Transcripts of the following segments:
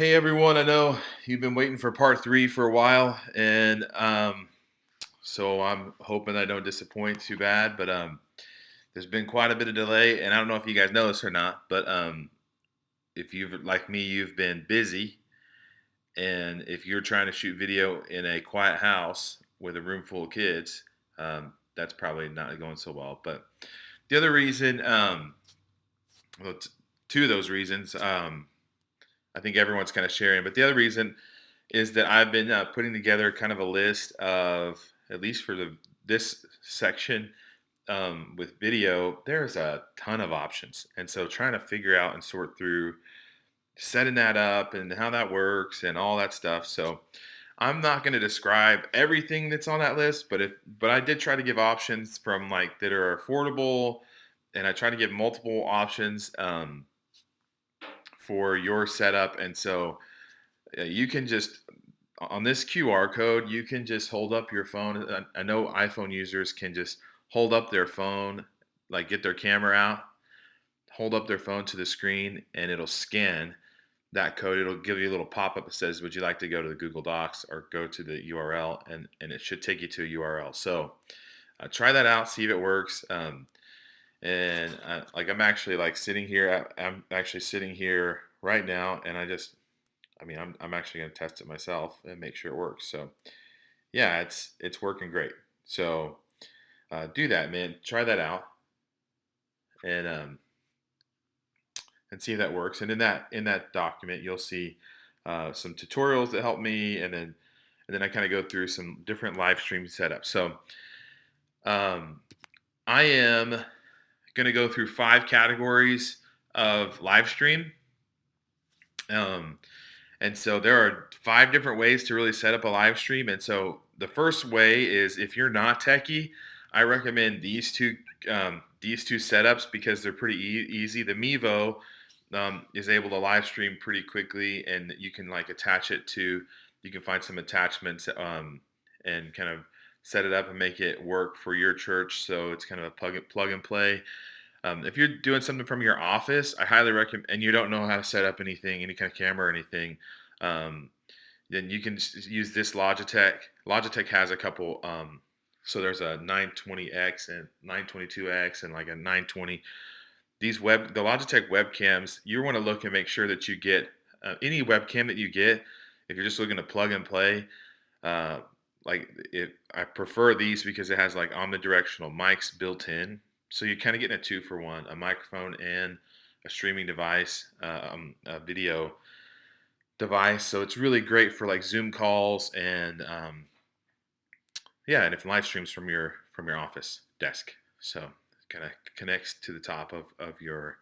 Hey everyone, I know you've been waiting for part three for a while, and so I'm hoping I don't disappoint too bad. But there's been quite a bit of delay, and I don't know if you guys know this or not, but if you've like me, you've been busy, and if you're trying to shoot video in a quiet house with a room full of kids, that's probably not going so well. But the other reason, well, two of those reasons, I think everyone's kind of sharing, but the other reason is that I've been putting together kind of a list of, at least for this section with video, there's a ton of options, and so trying to figure out and sort through setting that up and how that works and all that stuff. So I'm not going to describe everything that's on that list, but I did try to give options from like that are affordable, and I try to give multiple options for your setup, and so you can just on this QR code, you can just hold up your phone. I know iPhone users can just hold up their phone, like get their camera out, hold up their phone to the screen, and it'll scan that code. It'll give you a little pop up that says, "Would you like to go to the Google Docs or go to the URL?" And it should take you to a URL. So try that out, see if it works. And like I'm actually like sitting here. I'm actually sitting here right now, and I'm actually going to test it myself and make sure it works. So yeah, it's working great. So do that, man. Try that out and and see if that works. And in that document, you'll see some tutorials that help me, and then I kind of go through some different live stream setups. So um, I am going to go through 5 categories of live stream. Um, And so there are 5 different ways to really set up a live stream. And so the first way is if you're not techie, I recommend these two setups because they're pretty easy. The Mevo is able to live stream pretty quickly, and you can like attach it to. You can find some attachments and kind of set it up and make it work for your church. So it's kind of a plug and play. If you're doing something from your office, I highly recommend, and you don't know how to set up anything, any kind of camera or anything, um, then you can just use this Logitech. Logitech has a couple. So there's a 920X and 922X and like a 920. The Logitech webcams, you want to look and make sure that you get any webcam that you get. If you're just looking to plug and play, uh, I prefer these because it has like omnidirectional mics built in, so you're kind of getting a 2 for 1, a microphone and a streaming device, a video device. So it's really great for like Zoom calls and yeah, and if live streams from your office desk. So it kind of connects to the top of your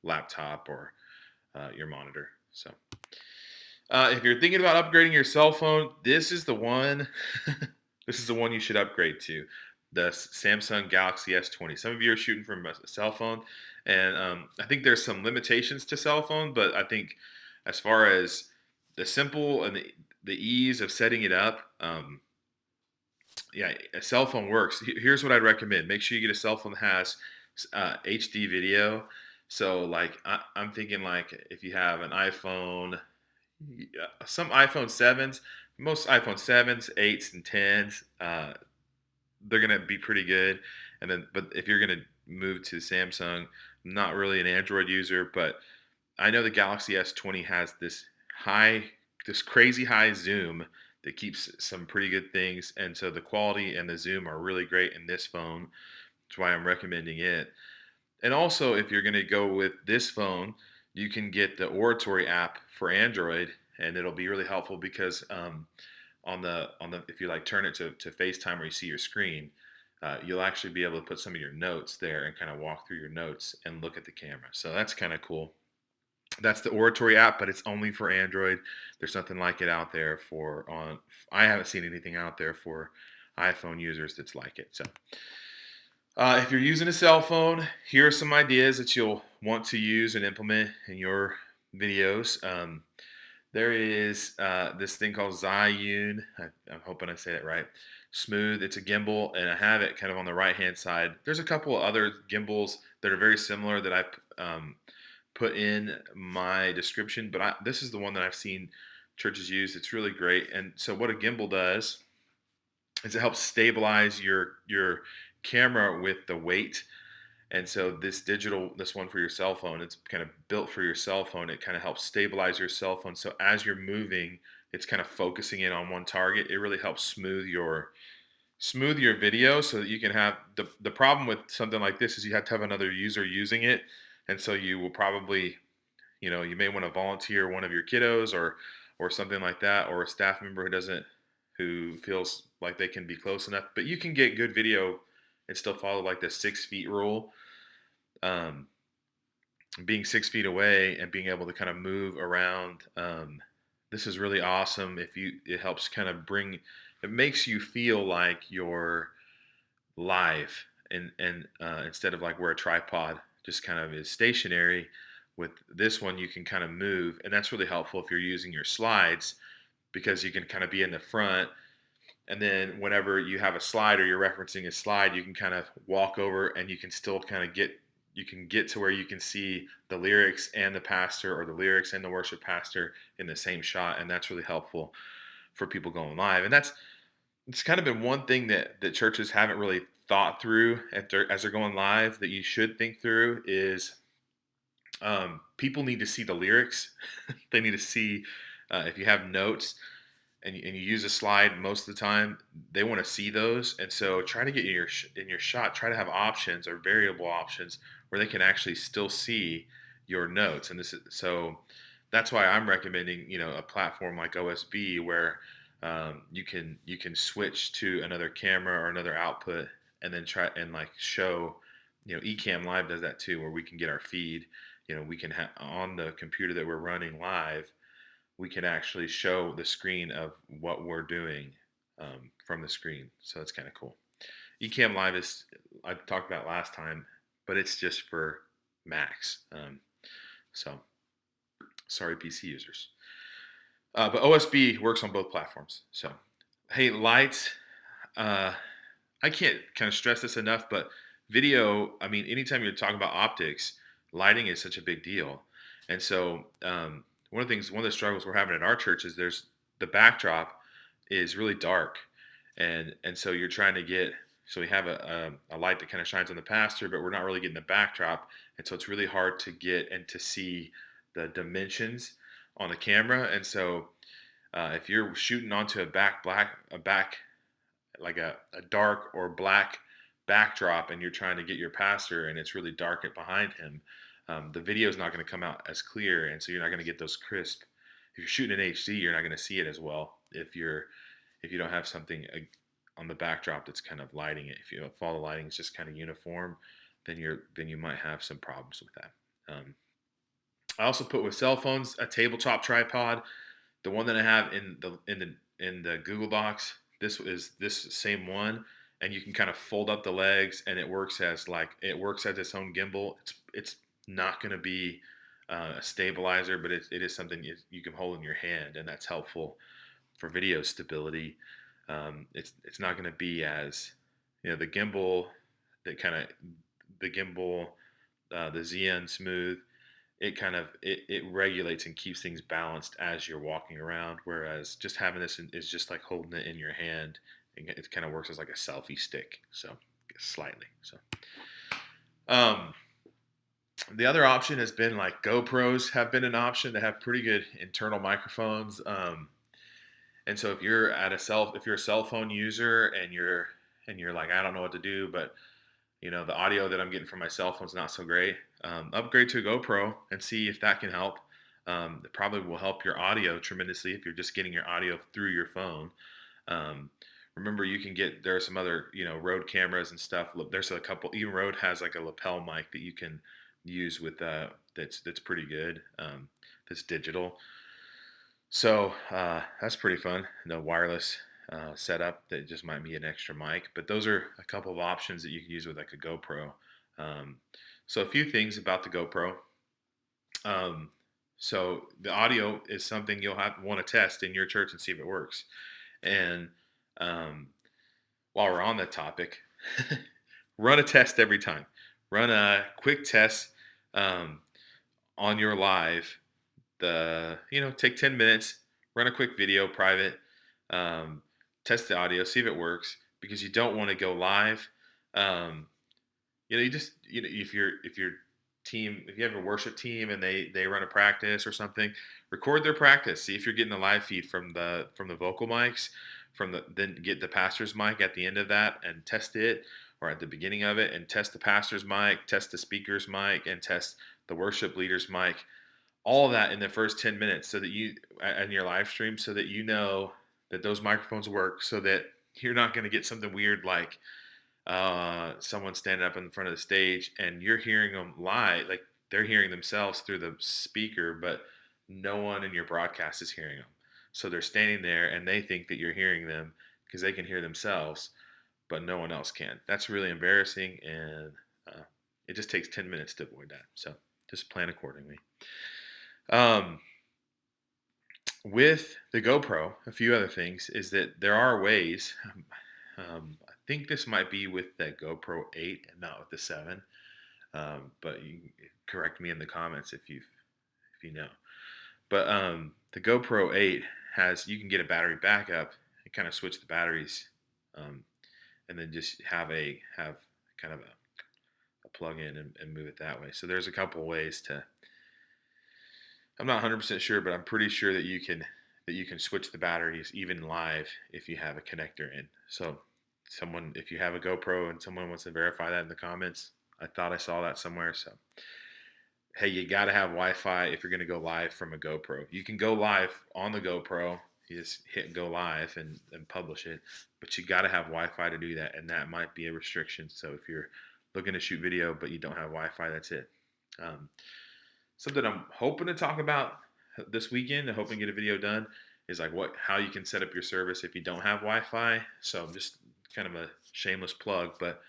laptop or your monitor. So if you're thinking about upgrading your cell phone, this is the one. This is the one you should upgrade to, the Samsung Galaxy S20. Some of you are shooting from a cell phone, and I think there's some limitations to cell phone, but I think as far as the simple and the ease of setting it up, yeah, a cell phone works. Here's what I'd recommend: make sure you get a cell phone that has HD video. So like I'm thinking like if you have an iPhone, some iPhone 7s, most iPhone 7s, 8s, and 10s, they're gonna be pretty good. And then, but if you're gonna move to Samsung, I'm not really an Android user, but I know the Galaxy S20 has this crazy high zoom that keeps some pretty good things, and so the quality and the zoom are really great in this phone. That's why I'm recommending it. And also, if you're going to go with this phone, you can get the Oratory app for Android, and it'll be really helpful because on the if you like turn it to FaceTime where you see your screen, you'll actually be able to put some of your notes there and kind of walk through your notes and look at the camera. So that's kind of cool. That's the Oratory app, but it's only for Android. There's nothing like it out there for on. I haven't seen anything out there for iPhone users that's like it. So if you're using a cell phone, here are some ideas that you'll want to use and implement in your videos. There is this thing called Zhiyun. I'm hoping I say it right. Smooth. It's a gimbal, and I have it kind of on the right hand side. There's a couple of other gimbals that are very similar that I put in my description, but this is the one that I've seen churches use. It's really great. And so what a gimbal does is it helps stabilize your camera with the weight. And so this one for your cell phone, it's kind of built for your cell phone. It kind of helps stabilize your cell phone. So as you're moving, it's kind of focusing in on one target. It really helps smooth your video so that you can have the problem with something like this is you have to have another user using it. And so you will probably, you may want to volunteer one of your kiddos or something like that, or a staff member who feels like they can be close enough. But you can get good video and still follow like the 6 feet rule. Being 6 feet away and being able to kind of move around. This is really awesome. It helps kind of it makes you feel like you're live, and instead of like where a tripod just kind of is stationary. With this one, you can kind of move, and that's really helpful if you're using your slides, because you can kind of be in the front, and then whenever you have a slide or you're referencing a slide, you can kind of walk over, and you can still kind of get to where you can see the lyrics and the pastor, or the lyrics and the worship pastor in the same shot, and that's really helpful for people going live. And it's kind of been one thing that churches haven't really thought through as they're going live, that you should think through is people need to see the lyrics. They need to see if you have notes and you use a slide most of the time, they want to see those. And so try to get in your shot, try to have options or variable options where they can actually still see your notes. And so that's why I'm recommending, a platform like OSB, where you can switch to another camera or another output, and then try and like show, Ecamm Live does that too, where we can get our feed. We can have on the computer that we're running live, we can actually show the screen of what we're doing from the screen. So that's kind of cool. Ecamm Live I talked about last time, but it's just for Macs. So sorry, PC users. But OSB works on both platforms. So, hey, lights. I can't kind of stress this enough, but video, I mean, anytime you're talking about optics, lighting is such a big deal. And so, one of the struggles we're having at our church is the backdrop is really dark. And so you're trying to so we have a light that kind of shines on the pastor, but we're not really getting the backdrop. And so it's really hard to get and to see the dimensions on the camera. And so if you're shooting onto like a dark or black backdrop, and you're trying to get your pastor and it's really dark behind him, the video is not going to come out as clear, and so you're not going to get those crisp. If you're shooting in HD, you're not going to see it as well if you don't have something on the backdrop that's kind of lighting it. If all the lighting is just kind of uniform, then you might have some problems with that. I also put with cell phones a tabletop tripod. The one that I have in the Google Docs, this is this same one, and you can kind of fold up the legs, and it works as its own gimbal. It's not going to be a stabilizer, but it is something you can hold in your hand, and that's helpful for video stability. It's not going to be as the gimbal, the gimbal, the Zen Smooth. It regulates and keeps things balanced as you're walking around, whereas just having this is just like holding it in your hand. It kind of works as like a selfie stick, so slightly. So the other option has been like GoPros have been an option. They have pretty good internal microphones. And so if you're a cell phone user and you're like, I don't know what to do, but the audio that I'm getting from my cell phone is not so great, upgrade to a GoPro and see if that can help. It probably will help your audio tremendously if you're just getting your audio through your phone. Remember, there are some other, Rode cameras and stuff. There's a couple, even Rode has like a lapel mic that you can use with that's pretty good. That's digital. So that's pretty fun. The wireless setup that just might be an extra mic, but those are a couple of options that you can use with like a GoPro. So a few things about the GoPro. So the audio is something you'll want to test in your church and see if it works. And while we're on that topic, run a test every time. Run a quick test on your live, take 10 minutes, run a quick video private, um, test the audio, see if it works, because you don't want to go live. Um, you just, if your team, if you have a worship team and they run a practice or something, record their practice. See if you're getting the live feed from the vocal mics, then get the pastor's mic at the end of that and test it, or at the beginning of it and test the pastor's mic, test the speaker's mic, and test the worship leader's mic. All of that in the first 10 minutes, so that you, and your live stream, so that you know that those microphones work, so that you're not going to get something weird like someone standing up in front of the stage and you're hearing them live, like they're hearing themselves through the speaker, but no one in your broadcast is hearing them. So they're standing there and they think that you're hearing them because they can hear themselves, but no one else can. That's really embarrassing, and it just takes 10 minutes to avoid that. So just plan accordingly. Um, with the GoPro, a few other things is that there are ways. I think this might be with the GoPro 8 and not with the 7. But you can correct me in the comments if you know. But the GoPro 8 you can get a battery backup and kind of switch the batteries, and then just have kind of a plug in and move it that way. So there's a couple of ways to. I'm not 100% sure, but I'm pretty sure that you can switch the batteries even live if you have a connector in. So if you have a GoPro and someone wants to verify that in the comments, I thought I saw that somewhere. So hey, you got to have Wi-Fi if you're going to go live from a GoPro. You can go live on the GoPro. You just hit go live and publish it, but you got to have Wi-Fi to do that, and that might be a restriction. So if you're looking to shoot video but you don't have Wi-Fi, that's it. Something I'm hoping to talk about this weekend, and hoping to get a video done, is like how you can set up your service if you don't have Wi-Fi. So just kind of a shameless plug, but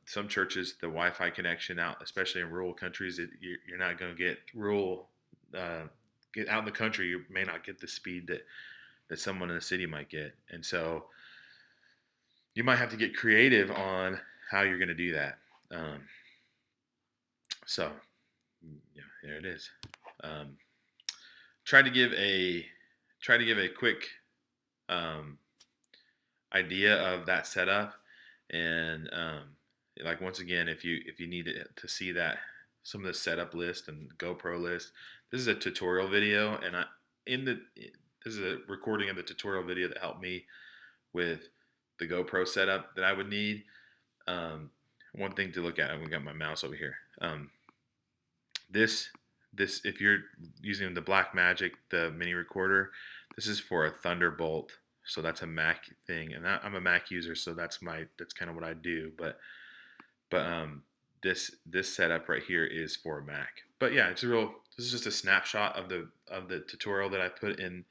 some churches, the Wi-Fi connection out, especially in rural countries, you're not going to get get out in the country. You may not get the speed that someone in the city might get, and so you might have to get creative on how you're going to do that. So yeah, there it is. Um, try to give a quick idea of that setup, and like once again, if you need to see that some of the setup list and GoPro list, this is a tutorial video, and this is a recording of the tutorial video that helped me with the GoPro setup that I would need. One thing to look at, I've got my mouse over here. This if you're using the Blackmagic, the mini recorder, this is for a Thunderbolt. So that's a Mac thing, and I'm a Mac user, so that's kind of what I do. But this setup right here is for a Mac. But yeah, this is just a snapshot of the tutorial that I put in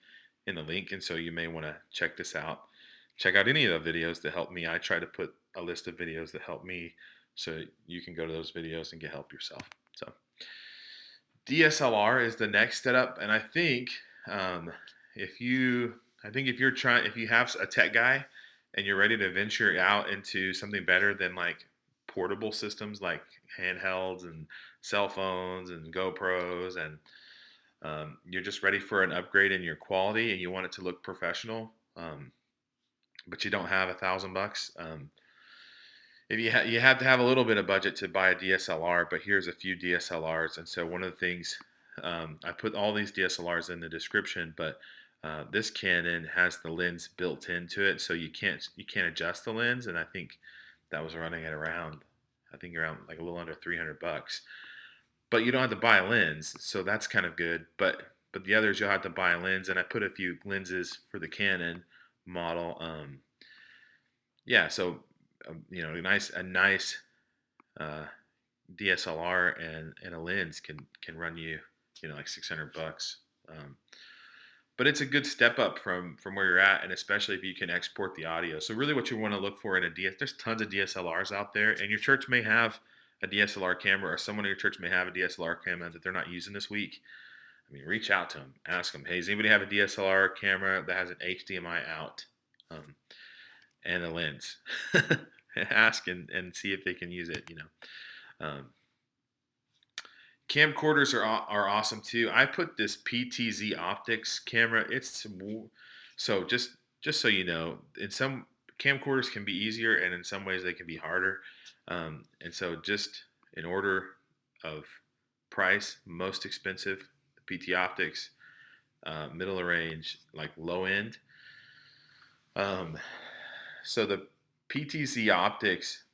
the link, and so you may want to check this out. Check out any of the videos that help me. I try to put a list of videos that help me, so you can go to those videos and get help yourself. So DSLR is the next setup, and I think if you have a tech guy and you're ready to venture out into something better than like portable systems like handhelds and cell phones and GoPros, and you're just ready for an upgrade in your quality and you want it to look professional, but you don't have $1,000. If you have to have a little bit of budget to buy a DSLR, but here's a few DSLRs. And so one of the things, I put all these DSLRs in the description, but this Canon has the lens built into it, so you can't adjust the lens. And I think that was running at around like a little under $300. But you don't have to buy a lens, so that's kind of good. But the others, you'll have to buy a lens, and I put a few lenses for the Canon model. Yeah, so a nice DSLR and a lens can run you like $600. But it's a good step up from where you're at, and especially if you can export the audio. So really what you want to look for in there's tons of DSLRs out there, and your church may have a DSLR camera, or someone in your church may have a DSLR camera that they're not using this week. I mean, reach out to them, ask them, hey, does anybody have a DSLR camera that has an HDMI out and a lens? Ask and see if they can use it, Camcorders are awesome too. I put this PTZ Optics camera. So just so you know, in some camcorders can be easier, and in some ways they can be harder. And so just in order of price, most expensive, PT Optics, middle of range, like low end. Um, so the PTZ Optics,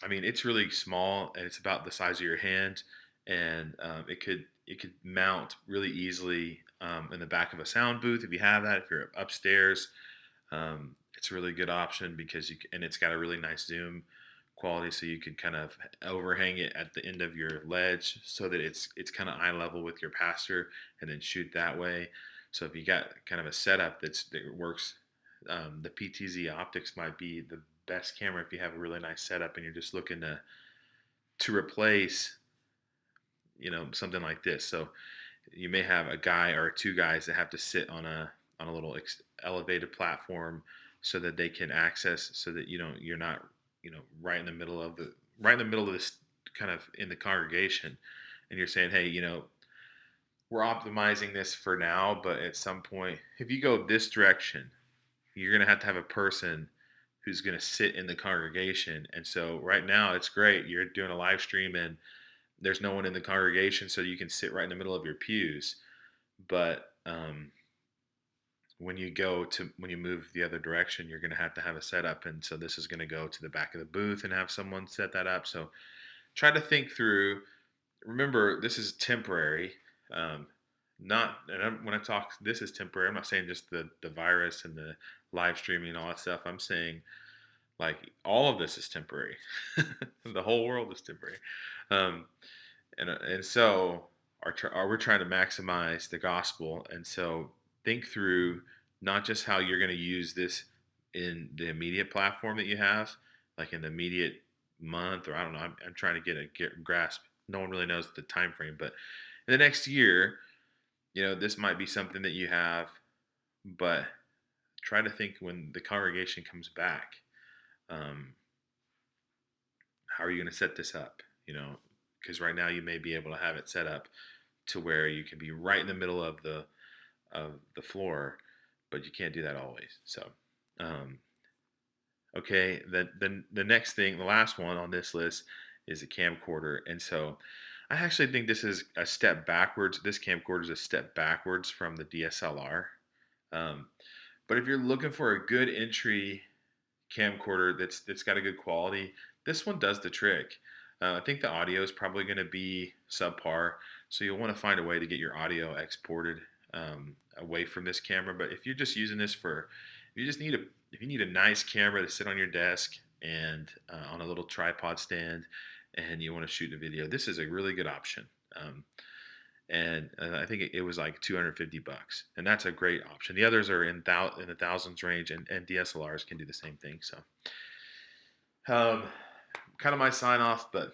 I mean, it's really small and it's about the size of your hand, and it could mount really easily in the back of a sound booth if you have that. If you're upstairs, it's a really good option because and it's got a really nice zoom quality, so you can kind of overhang it at the end of your ledge so that it's kind of eye level with your pastor, and then shoot that way. So if you got kind of a setup that works, the PTZ Optics might be the best camera if you have a really nice setup and you're just looking to replace, something like this. So you may have a guy or two guys that have to sit on a little elevated platform so that they can access, so that you're not right in the middle of this, kind of in the congregation, and you're saying, hey, we're optimizing this for now, but at some point, if you go this direction, you're going to have a person who's going to sit in the congregation. And so right now it's great. You're doing a live stream and there's no one in the congregation, so you can sit right in the middle of your pews. But when you move the other direction, you're going to have a setup. And so this is going to go to the back of the booth and have someone set that up. So try to think through. Remember, this is temporary. Not and when I talk, this is temporary. I'm not saying just the virus and the live streaming and all that stuff. I'm saying like all of this is temporary. The whole world is temporary. Um, and so we're trying to maximize the gospel, and so think through not just how you're going to use this in the immediate platform that you have, like in the immediate month, or I don't know. I'm trying to get grasp. No one really knows the time frame, but in the next year, this might be something that you have, but try to think when the congregation comes back, um, how are you going to set this up? Because right now you may be able to have it set up to where you can be right in the middle of the floor, but you can't do that always. So, um, okay, the next thing, the last one on this list is a camcorder, and so I actually think this is a step backwards. This camcorder is a step backwards from the DSLR. Um, but if you're looking for a good entry camcorder that's got a good quality, this one does the trick. I think the audio is probably going to be subpar, so you'll want to find a way to get your audio exported away from this camera. But if you're just using this if you need a nice camera to sit on your desk and on a little tripod stand, and you want to shoot a video, this is a really good option. And I think it was like $250, and that's a great option. The others are in the thousands range, and DSLRs can do the same thing. So, um, kind of my sign off, but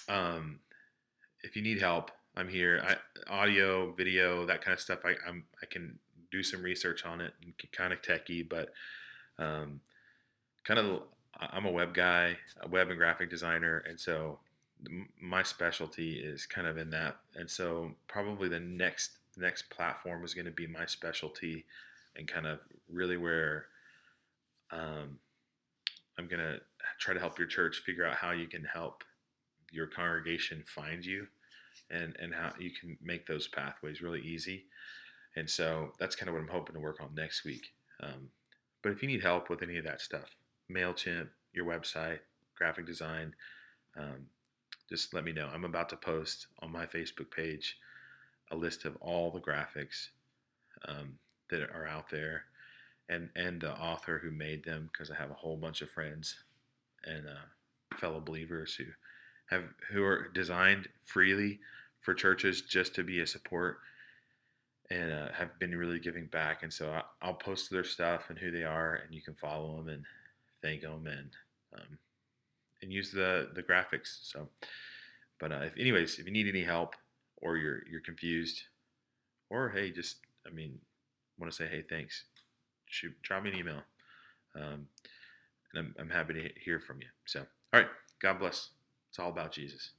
um, if you need help, I'm here. Audio, video, that kind of stuff. I can do some research on it, and kind of techie, but um, kind of I'm a web guy, a web and graphic designer, and so my specialty is kind of in that. And so probably the next platform is going to be my specialty, and kind of really where um, I'm going to try to help your church figure out how you can help your congregation find you, and how you can make those pathways really easy. And so that's kind of what I'm hoping to work on next week. But if you need help with any of that stuff, MailChimp, your website, graphic design, um, just let me know. I'm about to post on my Facebook page a list of all the graphics um, that are out there, and the author who made them, because I have a whole bunch of friends and fellow believers who are designed freely for churches just to be a support, and have been really giving back. And so I'll post their stuff and who they are, and you can follow them and thank them, um, and use the graphics. So, but if you need any help, or you're confused, or hey, just want to say hey, thanks, shoot, drop me an email, um, and I'm happy to hear from you. So, all right, God bless. It's all about Jesus.